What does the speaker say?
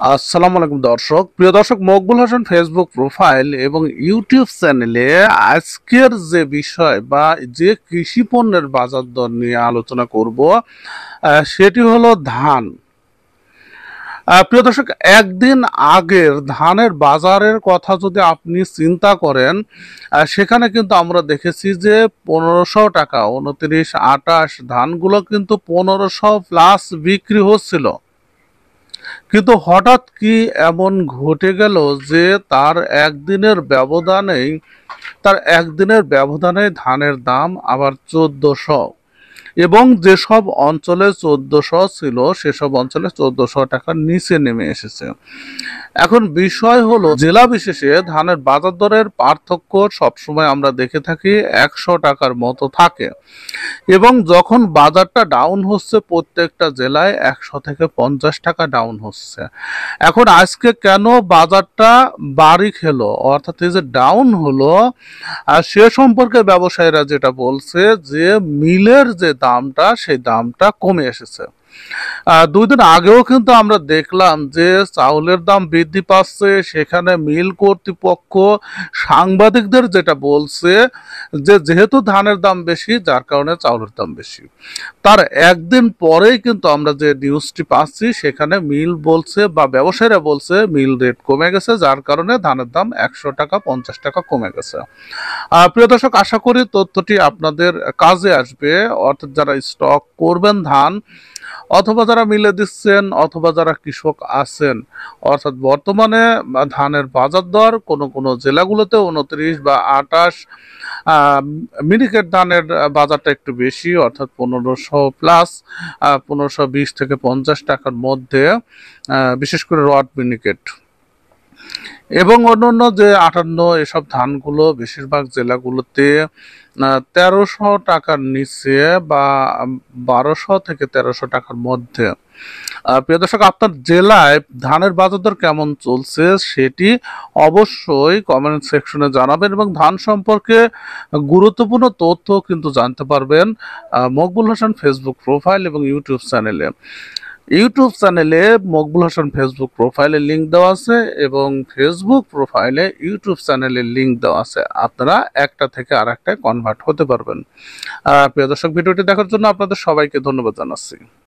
আসসালামু আলাইকুম দর্শক, প্রিয় দর্শক, মকবুল হোসেন ফেসবুক প্রোফাইল এবং ইউটিউব চ্যানেলে আজকের যে বিষয় বা যে কৃষি পণ্যের বাজার দর নিয়ে আলোচনা করব সেটি হলো ধান। প্রিয় দর্শক, একদিন আগের ধানের বাজারের কথা যদি আপনি চিন্তা করেন, সেখানে কিন্তু আমরা দেখেছি যে 1500 টাকা, 29, 28 ধানগুলো কিন্তু 1500+ বিক্রি হচ্ছিল। কিন্তু হঠাৎ কি এমন ঘটে গেল যে তার একদিনের ব্যবধানে ধানের দাম আবার 1400, এবং যেসব অঞ্চলে 1400 ছিল সেসব অঞ্চলে 1400 টাকার নিচে নেমে এসেছে। এখন বিষয় হলো, জেলা বিশেষে ধানের বাজার দরের পার্থক্য সবসময় আমরা দেখে থাকি 100 টাকার মতো থাকে, এবং যখন বাজারটা ডাউন হচ্ছে প্রত্যেকটা জেলায় 100 থেকে 50 টাকা ডাউন হচ্ছে। এখন আজকে কেন বাজারটা বাড়ি খেলো, অর্থাৎ এই যে ডাউন হলো, সে সম্পর্কে ব্যবসায়ীরা যেটা বলছে যে মিলের যে দামটা সেই দামটা কমে এসেছে। 2 দিন আগেও কিন্তু আমরা দেখলাম যে চাউলের দাম বৃদ্ধি পাচ্ছে, সেখানে মিল কর্তৃপক্ষ সাংবাদিকদের যেটা বলছে যে যেহেতু ধানের দাম বেশি যার কারণে চাউলের দাম বেশি। তার একদিন পরেই কিন্তু আমরা যে নিউজটি পাচ্ছি সেখানে মিল বলছে বা ব্যবসায়ীরা বলছে মিল রেট কমে গেছে, যার কারণে ধানের দাম 100 টাকা 50 টাকা কমে গেছে। প্রিয় দর্শক, আশা করি তথ্যটি আপনাদের কাজে আসবে, অর্থাৎ যারা স্টক করবেন ধান, অথবা যারা মিলে দিচ্ছেন, অথবা যারা কৃষক আছেন। অর্থাৎ বর্তমানে ধানের বাজার দর কোনো কোনো জেলাগুলোতে 29 বা 28, মিনিকেট ধানের বাজারটা একটু বেশি, অর্থাৎ 1500+, 1520 থেকে 50 টাকার মধ্যে, বিশেষ করে রড মিনিকেট। এবং অন্যান্য যে 58 এসব ধানগুলো বেশিরভাগ জেলাগুলোতে 1300 টাকার নিচে বা 1200 থেকে 1300 টাকার মধ্যে। প্রিয় দর্শক, আপনার জেলায় ধানের বাজার দর কেমন চলছে সেটি অবশ্যই কমেন্ট সেকশনে জানাবেন, এবং ধান সম্পর্কে গুরুত্বপূর্ণ তথ্য কিন্তু জানতে পারবেন মকবুল হোসেন ফেসবুক প্রোফাইল এবং ইউটিউব চ্যানেলে মকবুল হোসেন ফেসবুক প্রোফাইলে লিঙ্ক দেওয়া আছে, এবং ফেসবুক প্রোফাইলে ইউটিউব চ্যানেলের লিঙ্ক দেওয়া আছে। আপনারা একটা থেকে আর একটা কনভার্ট হতে পারবেন। প্রিয় দর্শক, ভিডিওটি দেখার জন্য আপনাদের সবাইকে ধন্যবাদ জানাচ্ছি।